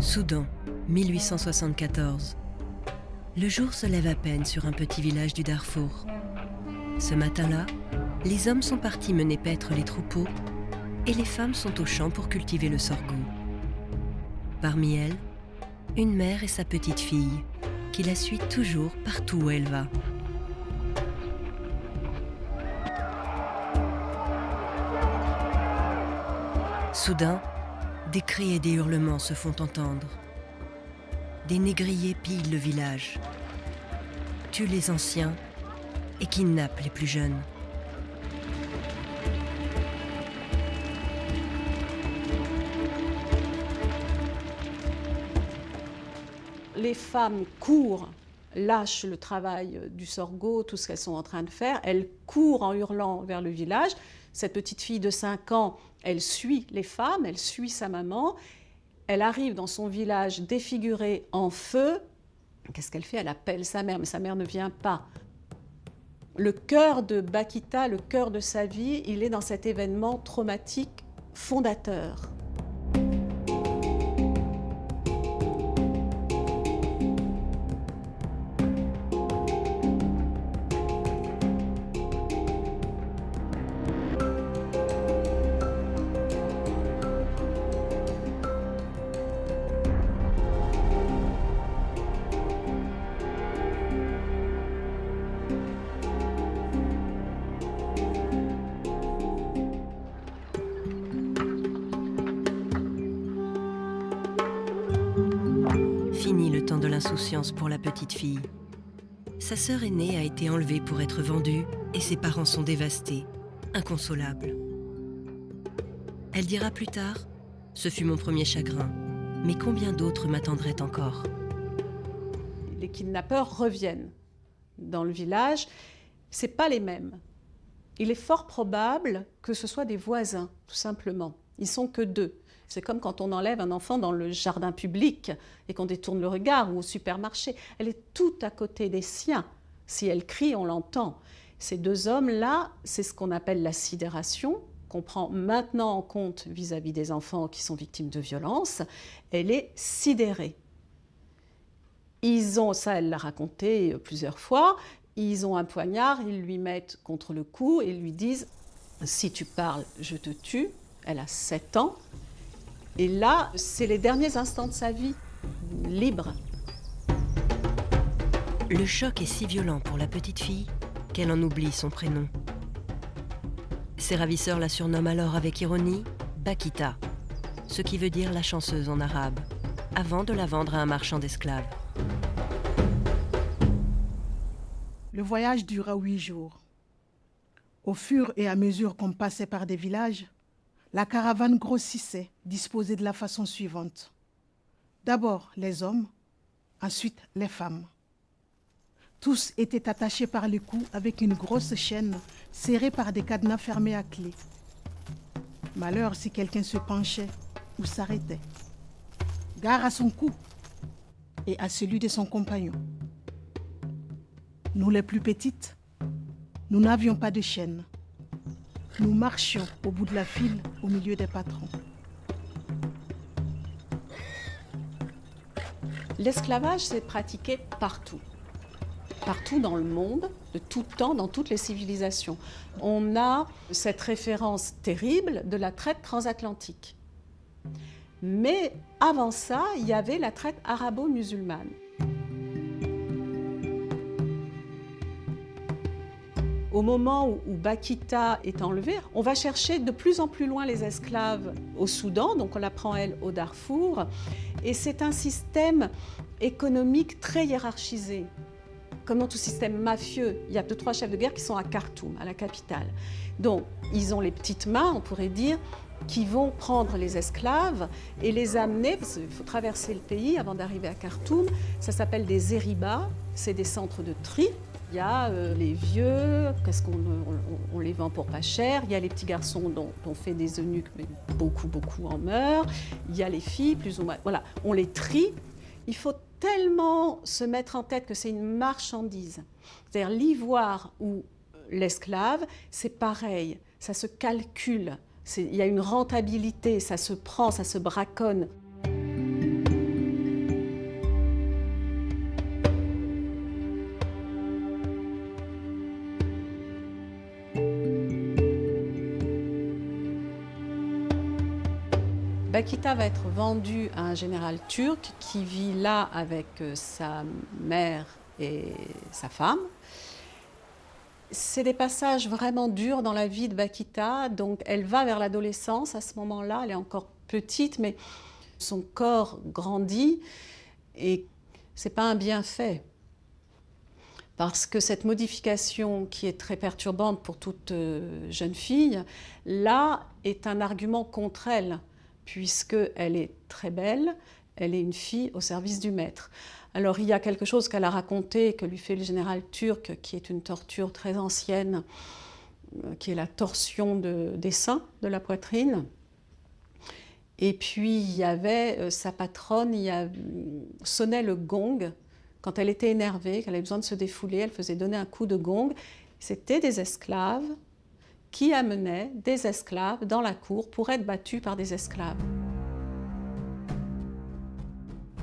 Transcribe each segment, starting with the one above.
Soudan, 1874. Le jour se lève à peine sur un petit village du Darfour. Ce matin-là, les hommes sont partis mener paître les troupeaux et les femmes sont au champ pour cultiver le sorgho. Parmi elles, une mère et sa petite fille, qui la suit toujours partout où elle va. Soudain, des cris et des hurlements se font entendre. Des négriers pillent le village, tuent les anciens et kidnappent les plus jeunes. Les femmes courent, lâchent le travail du sorgho, tout ce qu'elles sont en train de faire. Elles courent en hurlant vers le village. Cette petite fille de 5 ans, elle suit les femmes, elle suit sa maman. Elle arrive dans son village défiguré en feu. Qu'est-ce qu'elle fait? Elle appelle sa mère, mais sa mère ne vient pas. Le cœur de Bakita, le cœur de sa vie, il est dans cet événement traumatique fondateur. Fini le temps de l'insouciance pour la petite fille. Sa sœur aînée a été enlevée pour être vendue et ses parents sont dévastés, inconsolables. Elle dira plus tard « Ce fut mon premier chagrin, mais combien d'autres m'attendraient encore ?» Les kidnappeurs reviennent dans le village. Ce n'est pas les mêmes. Il est fort probable que ce soit des voisins, tout simplement. Ils sont que 2. C'est comme quand on enlève un enfant dans le jardin public et qu'on détourne le regard ou au supermarché. Elle est tout à côté des siens. Si elle crie, on l'entend. Ces 2 hommes-là, c'est ce qu'on appelle la sidération, qu'on prend maintenant en compte vis-à-vis des enfants qui sont victimes de violences. Elle est sidérée. Ils ont, ça elle l'a raconté plusieurs fois, ils ont un poignard, ils lui mettent contre le cou et lui disent « Si tu parles, je te tue ». Elle a 7 ans. Et là, c'est les derniers instants de sa vie, libre. Le choc est si violent pour la petite fille qu'elle en oublie son prénom. Ses ravisseurs la surnomment alors avec ironie Bakita, ce qui veut dire la chanceuse en arabe, avant de la vendre à un marchand d'esclaves. Le voyage dura 8 jours. Au fur et à mesure qu'on passait par des villages, la caravane grossissait, disposée de la façon suivante. D'abord les hommes, ensuite les femmes. Tous étaient attachés par le cou avec une grosse chaîne serrée par des cadenas fermés à clé. Malheur si quelqu'un se penchait ou s'arrêtait. Gare à son cou et à celui de son compagnon. Nous les plus petites, nous n'avions pas de chaîne. Nous marchions au bout de la file au milieu des patrons. L'esclavage s'est pratiqué partout. Partout dans le monde, de tout temps, dans toutes les civilisations. On a cette référence terrible de la traite transatlantique. Mais avant ça, il y avait la traite arabo-musulmane. Au moment où Bakita est enlevée, on va chercher de plus en plus loin les esclaves au Soudan, donc on la prend elle au Darfour, et c'est un système économique très hiérarchisé. Comme dans tout système mafieux, il y a 2-3 chefs de guerre qui sont à Khartoum, à la capitale. Donc ils ont les petites mains, on pourrait dire, qui vont prendre les esclaves et les amener, parce qu'il faut traverser le pays avant d'arriver à Khartoum. Ça s'appelle des zéribas, c'est des centres de tri. Il y a les vieux, on les vend pour pas cher. Il y a les petits garçons dont on fait des eunuques, mais beaucoup en meurent. Il y a les filles, plus ou moins. Voilà, on les trie. Il faut tellement se mettre en tête que c'est une marchandise. C'est-à-dire l'ivoire ou l'esclave, c'est pareil, ça se calcule. Il y a une rentabilité, ça se prend, ça se braconne. Bakita va être vendu à un général turc qui vit là avec sa mère et sa femme. C'est des passages vraiment durs dans la vie de Bakita, donc elle va vers l'adolescence à ce moment-là, elle est encore petite, mais son corps grandit et c'est pas un bienfait. Parce que cette modification qui est très perturbante pour toute jeune fille, là, est un argument contre elle, puisqu'elle est très belle, elle est une fille au service du maître. Alors il y a quelque chose qu'elle a raconté, que lui fait le général turc, qui est une torture très ancienne, qui est la torsion des seins, de la poitrine. Et puis il y avait sa patronne, sonnait le gong. Quand elle était énervée, qu'elle avait besoin de se défouler, elle faisait donner un coup de gong. C'était des esclaves qui amenaient des esclaves dans la cour pour être battus par des esclaves.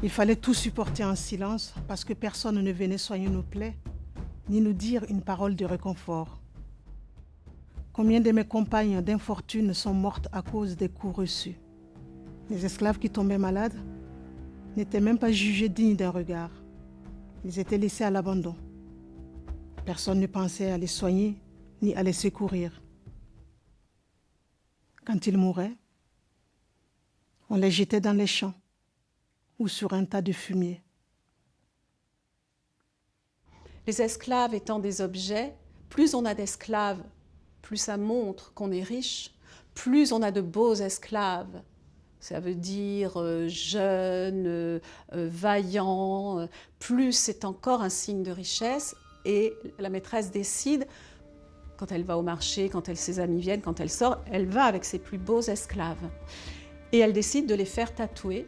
Il fallait tout supporter en silence parce que personne ne venait soigner nos plaies, ni nous dire une parole de réconfort. Combien de mes compagnes d'infortune sont mortes à cause des coups reçus? Les esclaves qui tombaient malades n'étaient même pas jugés dignes d'un regard. Ils étaient laissés à l'abandon. Personne ne pensait à les soigner ni à les secourir. Quand ils mouraient, on les jetait dans les champs ou sur un tas de fumier. Les esclaves étant des objets, plus on a d'esclaves, plus ça montre qu'on est riche, plus on a de beaux esclaves. Ça veut dire jeune, vaillant, plus c'est encore un signe de richesse. Et la maîtresse décide, quand elle va au marché, quand ses amis viennent, quand elle sort, elle va avec ses plus beaux esclaves. Et elle décide de les faire tatouer,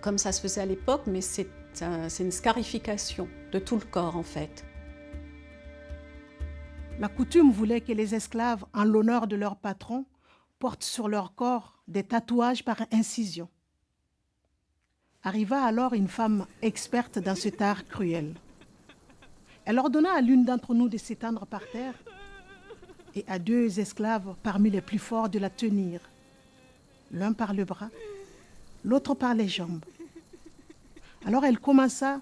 comme ça se faisait à l'époque, mais c'est une scarification de tout le corps en fait. La coutume voulait que les esclaves, en l'honneur de leur patron, portent sur leur corps des tatouages par incision. Arriva alors une femme experte dans cet art cruel. Elle ordonna à l'une d'entre nous de s'étendre par terre et à deux esclaves parmi les plus forts de la tenir, l'un par le bras, l'autre par les jambes. Alors elle commença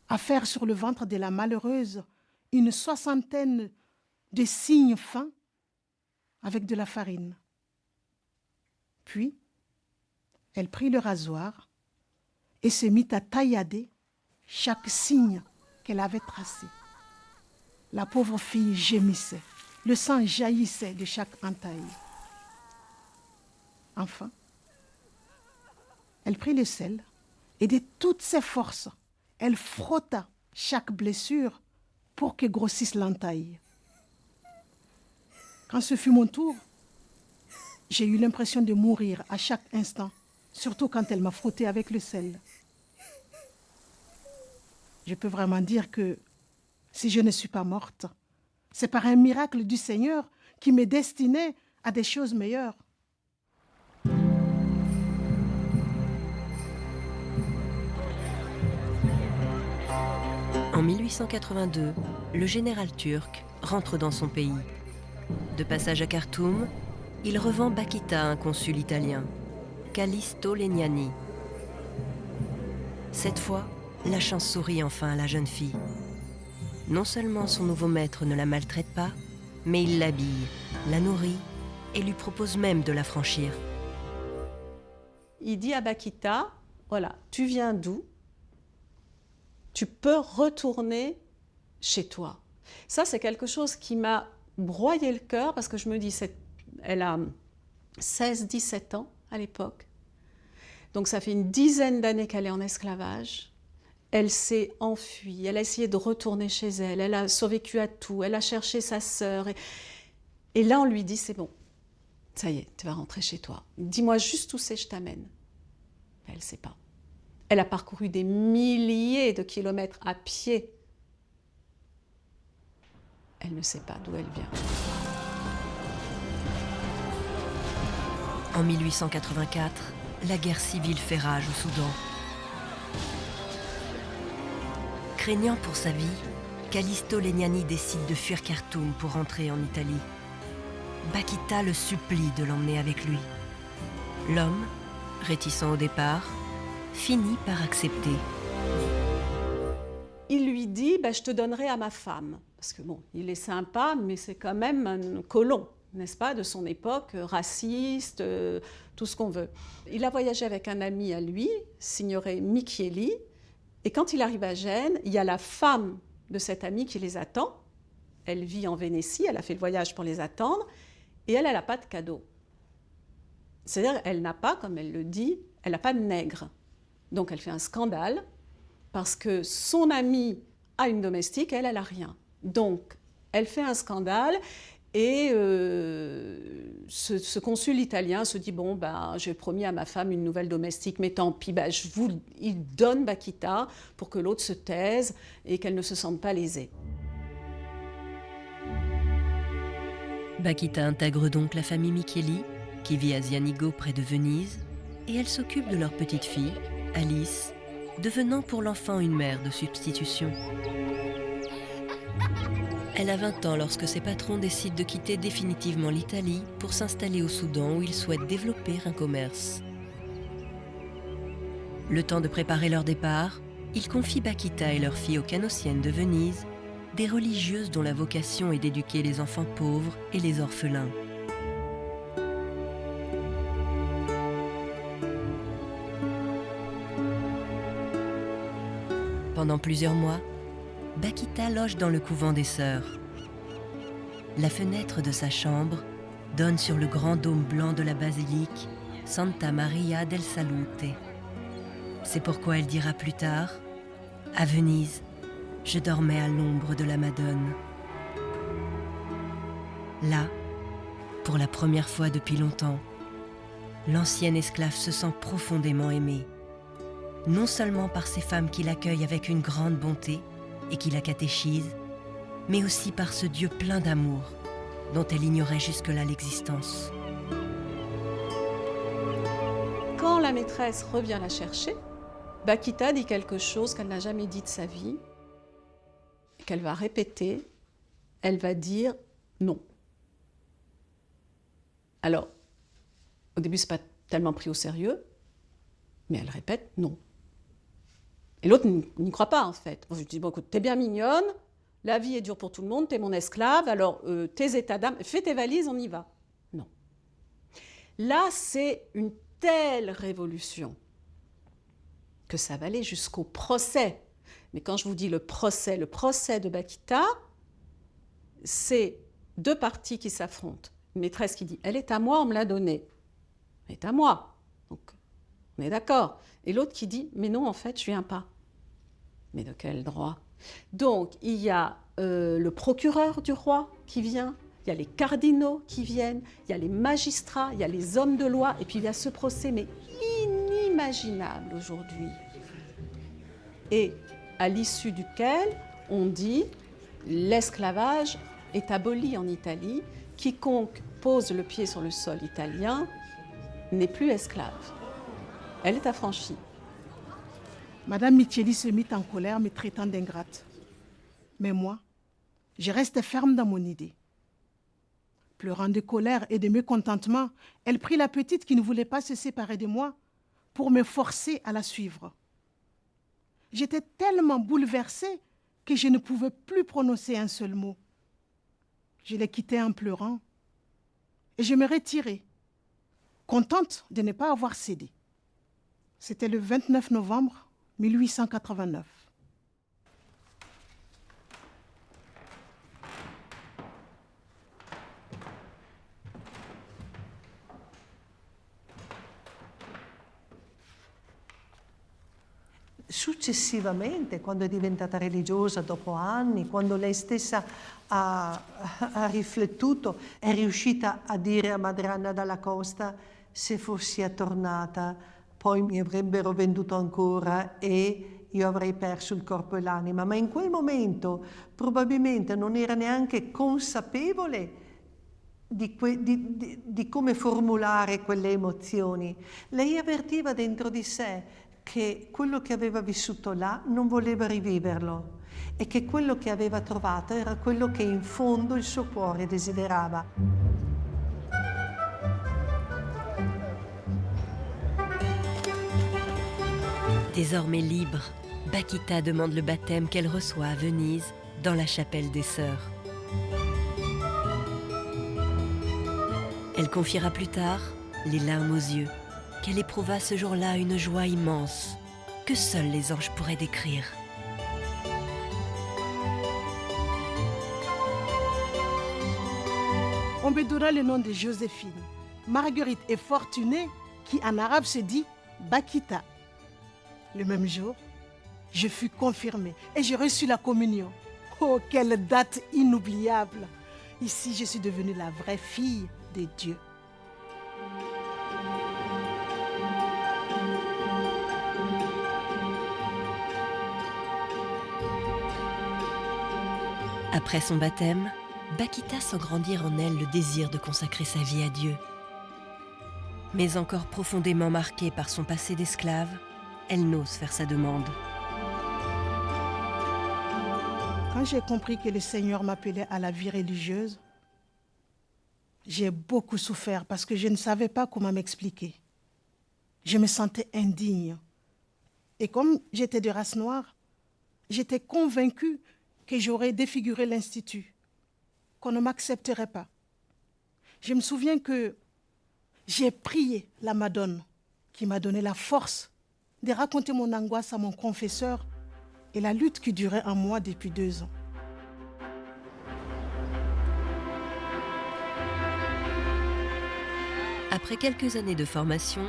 à faire sur le ventre de la malheureuse une 60aine de signes fins avec de la farine. Puis, elle prit le rasoir et se mit à taillader chaque signe qu'elle avait tracé. La pauvre fille gémissait, le sang jaillissait de chaque entaille. Enfin, elle prit le sel et de toutes ses forces, elle frotta chaque blessure pour que grossisse l'entaille. Quand ce fut mon tour, j'ai eu l'impression de mourir à chaque instant, surtout quand elle m'a frotté avec le sel. Je peux vraiment dire que si je ne suis pas morte, c'est par un miracle du Seigneur qui me destinait à des choses meilleures. En 1882, le général turc rentre dans son pays. De passage à Khartoum, il revend Bakita à un consul italien, Callisto Legnani. Cette fois, la chance sourit enfin à la jeune fille. Non seulement son nouveau maître ne la maltraite pas, mais il l'habille, la nourrit et lui propose même de la franchir. Il dit à Bakita, voilà, tu viens d'où? Tu peux retourner chez toi. Ça, c'est quelque chose qui m'a broyé le cœur parce que je me dis, elle a 16-17 ans à l'époque. Donc ça fait une dizaine d'années qu'elle est en esclavage. Elle s'est enfuie, elle a essayé de retourner chez elle, elle a survécu à tout, elle a cherché sa sœur. Et là, on lui dit, c'est bon, ça y est, tu vas rentrer chez toi. Dis-moi juste où c'est, je t'amène. Elle ne sait pas. Elle a parcouru des milliers de kilomètres à pied. Elle ne sait pas d'où elle vient. En 1884, la guerre civile fait rage au Soudan. Craignant pour sa vie, Callisto Legnani décide de fuir Khartoum pour rentrer en Italie. Bakita le supplie de l'emmener avec lui. L'homme, réticent au départ, finit par accepter. Il lui dit je te donnerai à ma femme. Parce que bon, il est sympa, mais c'est quand même un colon, n'est-ce pas, de son époque, raciste, tout ce qu'on veut. Il a voyagé avec un ami à lui, signore Michieli, et quand il arrive à Gênes, il y a la femme de cet ami qui les attend. Elle vit en Vénétie, elle a fait le voyage pour les attendre, et elle n'a pas de cadeau. C'est-à-dire, elle n'a pas, comme elle le dit, elle n'a pas de nègre. Donc elle fait un scandale, parce que son amie a une domestique, elle n'a rien. Donc, elle fait un scandale et ce consul italien se dit j'ai promis à ma femme une nouvelle domestique, mais tant pis, il donne Bakita pour que l'autre se taise et qu'elle ne se sente pas lésée. Bakita intègre donc la famille Michieli, qui vit à Zianigo près de Venise, et elle s'occupe de leur petite fille, Alice, devenant pour l'enfant une mère de substitution. Elle a 20 ans lorsque ses patrons décident de quitter définitivement l'Italie pour s'installer au Soudan où ils souhaitent développer un commerce. Le temps de préparer leur départ, ils confient Bakita et leur fille aux Canossiennes de Venise, des religieuses dont la vocation est d'éduquer les enfants pauvres et les orphelins. Pendant plusieurs mois, Bakita loge dans le couvent des Sœurs. La fenêtre de sa chambre donne sur le grand dôme blanc de la basilique Santa Maria del Salute. C'est pourquoi elle dira plus tard « À Venise, je dormais à l'ombre de la Madone. » Là, pour la première fois depuis longtemps, l'ancienne esclave se sent profondément aimée. Non seulement par ces femmes qui l'accueillent avec une grande bonté et qui la catéchisent, mais aussi par ce Dieu plein d'amour dont elle ignorait jusque-là l'existence. Quand la maîtresse revient la chercher, Bakita dit quelque chose qu'elle n'a jamais dit de sa vie, qu'elle va répéter. Elle va dire non. Alors, au début, ce n'est pas tellement pris au sérieux, mais elle répète non. Et l'autre n'y croit pas, en fait. Bon, je lui dis, écoute, t'es bien mignonne, la vie est dure pour tout le monde, t'es mon esclave, alors tes états d'âme, fais tes valises, on y va. Non. Là, c'est une telle révolution que ça va aller jusqu'au procès. Mais quand je vous dis le procès de Bakita, c'est deux parties qui s'affrontent. Une maîtresse qui dit « elle est à moi, on me l'a donnée ». Elle est à moi. Donc, on est d'accord. Et l'autre qui dit « mais non, en fait, je ne viens pas ». Mais de quel droit? Donc, il y a le procureur du roi qui vient, il y a les cardinaux qui viennent, il y a les magistrats, il y a les hommes de loi, et puis il y a ce procès, mais inimaginable aujourd'hui. Et à l'issue duquel on dit « l'esclavage est aboli en Italie, quiconque pose le pied sur le sol italien n'est plus esclave ». Elle est affranchie. Madame Michieli se mit en colère, me traitant d'ingrate. Mais moi, je reste ferme dans mon idée. Pleurant de colère et de mécontentement, elle prit la petite qui ne voulait pas se séparer de moi pour me forcer à la suivre. J'étais tellement bouleversée que je ne pouvais plus prononcer un seul mot. Je les quittais en pleurant et je me retirais, contente de ne pas avoir cédé. C'était le 29 novembre 1889. Successivamente, quando è diventata religiosa dopo anni, quando lei stessa ha riflettuto, è riuscita a dire a Madre Anna dalla Costa: se fossi tornata, poi mi avrebbero venduto ancora e io avrei perso il corpo e l'anima. Ma in quel momento probabilmente non era neanche consapevole di come formulare quelle emozioni. Lei avvertiva dentro di sé che quello che aveva vissuto là non voleva riviverlo e che quello che aveva trovato era quello che in fondo il suo cuore desiderava. Désormais libre, Bakita demande le baptême qu'elle reçoit à Venise, dans la chapelle des Sœurs. Elle confiera plus tard, les larmes aux yeux, qu'elle éprouva ce jour-là une joie immense, que seuls les anges pourraient décrire. On me donna le nom de Joséphine, Marguerite et Fortunée, qui en arabe se dit Bakita. Le même jour, je fus confirmée et j'ai reçu la communion. Oh, quelle date inoubliable! Ici, je suis devenue la vraie fille de Dieu. Après son baptême, Bakita sent grandir en elle le désir de consacrer sa vie à Dieu. Mais encore profondément marquée par son passé d'esclave, elle n'ose faire sa demande. Quand j'ai compris que le Seigneur m'appelait à la vie religieuse, j'ai beaucoup souffert parce que je ne savais pas comment m'expliquer. Je me sentais indigne. Et comme j'étais de race noire, j'étais convaincue que j'aurais défiguré l'Institut, qu'on ne m'accepterait pas. Je me souviens que j'ai prié la Madone qui m'a donné la force de raconter mon angoisse à mon confesseur et la lutte qui durait en moi depuis 2 ans. Après quelques années de formation,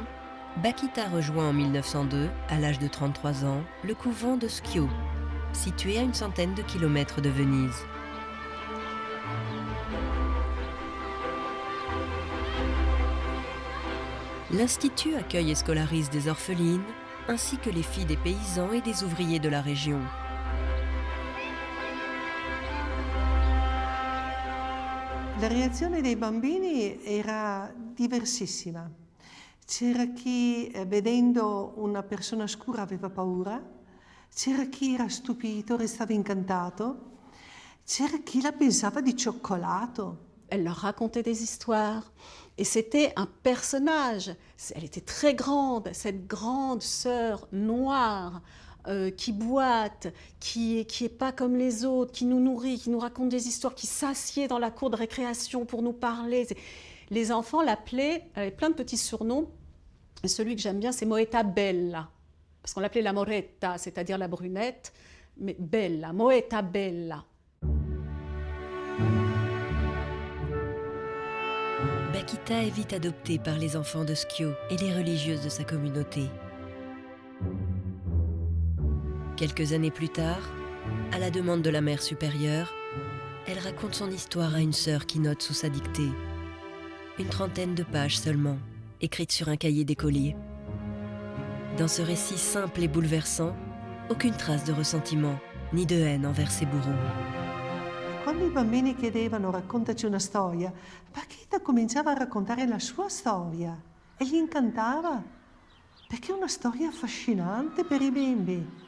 Bakita rejoint en 1902, à l'âge de 33 ans, le couvent de Schio, situé à une centaine de kilomètres de Venise. L'Institut accueille et scolarise des orphelines, ainsi que les filles des paysans et des ouvriers de la région. La reazione dei bambini era diversissima. C'era chi vedendo una persona scura aveva paura, c'era chi era stupito, restava incantato, c'era chi la pensava di cioccolato. Elle leur racontait des histoires. Et c'était un personnage. Elle était très grande, cette grande sœur noire qui boite, qui est pas comme les autres, qui nous nourrit, qui nous raconte des histoires, qui s'assied dans la cour de récréation pour nous parler. Les enfants l'appelaient, elle avait plein de petits surnoms. Et celui que j'aime bien, c'est Moeta Bella. Parce qu'on l'appelait la Moretta, c'est-à-dire la brunette, mais Bella, Moeta Bella. Bakita est vite adoptée par les enfants de Schio et les religieuses de sa communauté. Quelques années plus tard, à la demande de la mère supérieure, elle raconte son histoire à une sœur qui note sous sa dictée. Une 30aine de pages seulement, écrites sur un cahier d'écolier. Dans ce récit simple et bouleversant, aucune trace de ressentiment ni de haine envers ses bourreaux. Quando i bambini chiedevano raccontaci una storia, Bakita cominciava a raccontare la sua storia e gli incantava, perché è una storia affascinante per i bimbi.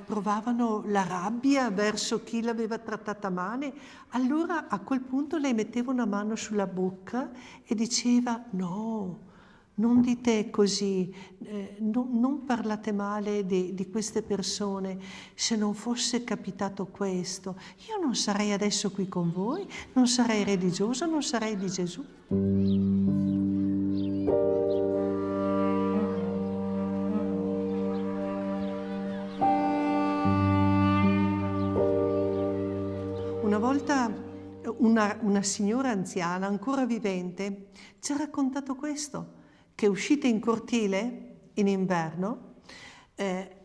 Provavano la rabbia verso chi l'aveva trattata male, allora a quel punto lei metteva una mano sulla bocca e diceva no. Non dite così, non parlate male di queste persone. Se non fosse capitato questo, io non sarei adesso qui con voi, non sarei religiosa, non sarei di Gesù. Una volta una signora anziana, ancora vivente, ci ha raccontato questo. Che uscita in cortile in inverno,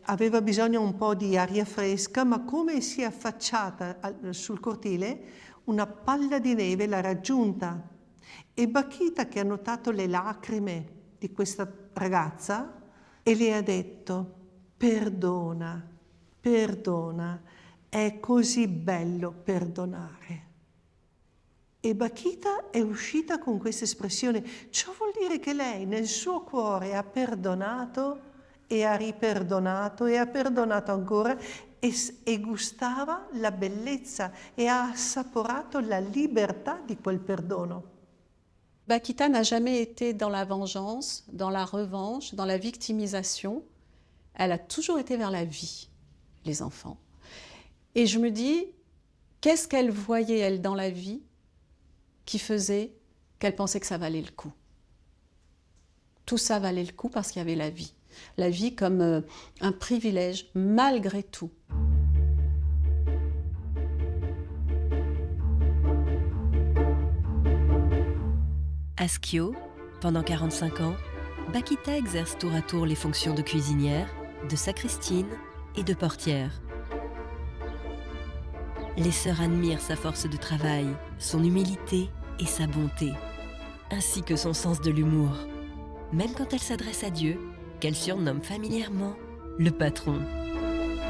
aveva bisogno un po' di aria fresca, ma come si è affacciata sul cortile, una palla di neve l'ha raggiunta. E Bakita, che ha notato le lacrime di questa ragazza, e le ha detto: perdona, perdona, è così bello perdonare. E Bakita è uscita con questa espressione. Ciò vuol dire che lei nel suo cuore ha perdonato e ha riperdonato e ha perdonato ancora e gustava la bellezza e ha assaporato la libertà di quel perdono. Bakita n'a jamais été dans la vengeance, dans la revanche, dans la victimisation. Elle a toujours été vers la vie, les enfants. Et je me dis, qu'est-ce qu'elle voyait, elle, dans la vie, qui faisait qu'elle pensait que ça valait le coup? Tout ça valait le coup parce qu'il y avait la vie. La vie comme un privilège, malgré tout. À Schio, pendant 45 ans, Bakita exerce tour à tour les fonctions de cuisinière, de sacristine et de portière. Les sœurs admirent sa force de travail, son humilité et sa bonté, ainsi que son sens de l'humour, même quand elle s'adresse à Dieu, qu'elle surnomme familièrement le patron.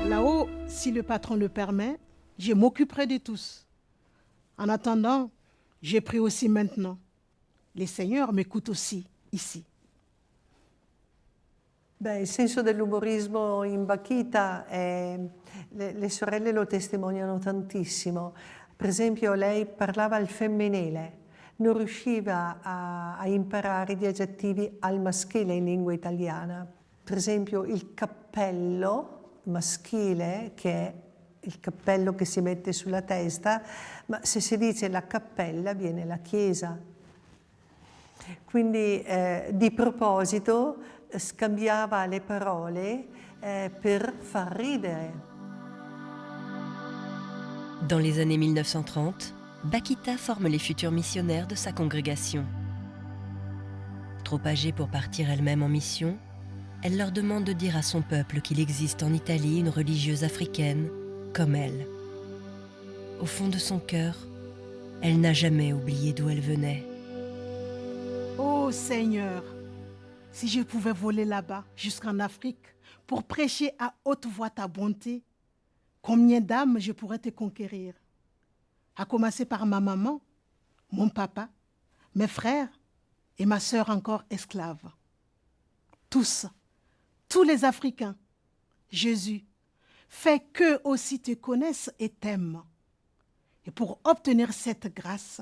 Là-haut, si le patron le permet, je m'occuperai de tous. En attendant, j'ai pris aussi maintenant. Les seigneurs m'écoutent aussi ici. Beh, il senso dell'umorismo in Bakita, le sorelle lo testimoniano tantissimo. Per esempio, lei parlava al femminile, non riusciva a imparare gli aggettivi al maschile in lingua italiana. Per esempio, il cappello maschile, che è il cappello che si mette sulla testa, ma se si dice la cappella viene la chiesa. Quindi di proposito scambiava le parole per far ridere. Dans les années 1930, Bakita forme les futurs missionnaires de sa congrégation. Trop âgée pour partir elle-même en mission, elle leur demande de dire à son peuple qu'il existe en Italie une religieuse africaine comme elle. Au fond de son cœur, elle n'a jamais oublié d'où elle venait. Oh Seigneur, si je pouvais voler là-bas, jusqu'en Afrique, pour prêcher à haute voix ta bonté, combien d'âmes je pourrais te conquérir? À commencer par ma maman, mon papa, mes frères et ma sœur encore esclave. Tous les Africains, Jésus, fais qu'eux aussi te connaissent et t'aiment. Et pour obtenir cette grâce,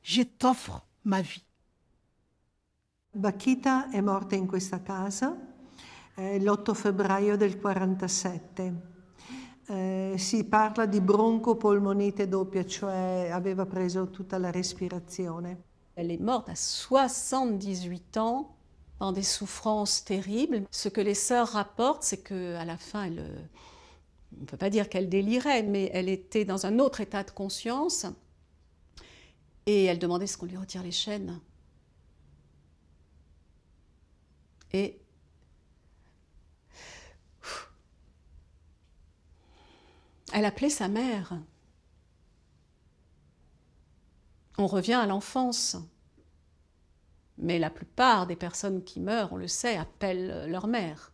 je t'offre ma vie. Bakita è morta in questa casa l'8 febbraio del 47. Si parla di broncopolmonite doppia, cioè aveva preso tutta la respirazione. Elle est morte à 78 ans, dans des souffrances terribles. Ce que les sœurs rapportent, c'est qu'à la fin, on ne peut pas dire qu'elle délirait, mais elle était dans un autre état de conscience. Et elle demandait ce qu'on lui retire les chaînes. Et elle appelait sa mère. On revient à l'enfance. Mais la plupart des personnes qui meurent, on le sait, appellent leur mère.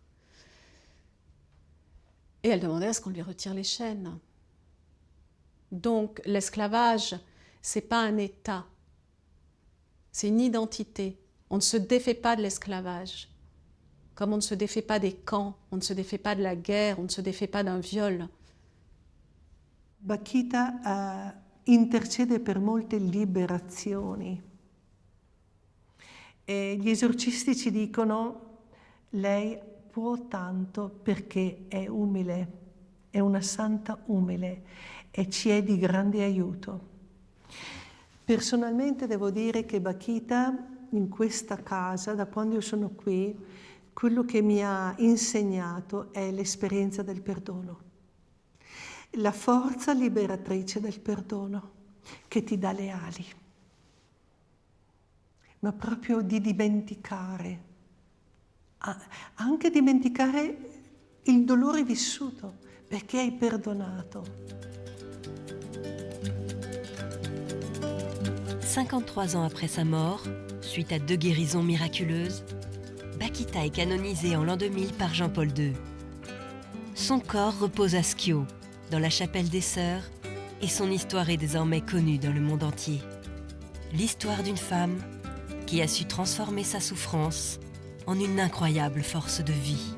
Et elle demandait à ce qu'on lui retire les chaînes. Donc l'esclavage, ce n'est pas un état, c'est une identité. On ne se défait pas de l'esclavage. Comme on ne se défait pas des camps, on ne se défait pas de la guerre, on ne se défait pas d'un viol. Bakita intercede per molte liberazioni. E gli esorcisti ci dicono: lei può tanto perché è umile, è una santa umile e ci è di grande aiuto. Personalmente devo dire che Bakita in questa casa, da quando io sono qui, quello che mi ha insegnato è l'esperienza del perdono, la forza liberatrice del perdono che ti dà le ali, ma proprio di dimenticare, anche dimenticare il dolore vissuto, perché hai perdonato. 53 ans après sa mort, suite à 2 guérisons miraculeuses, Bakita est canonisée en l'an 2000 par Jean-Paul II. Son corps repose à Schio, dans la chapelle des Sœurs, et son histoire est désormais connue dans le monde entier. L'histoire d'une femme qui a su transformer sa souffrance en une incroyable force de vie.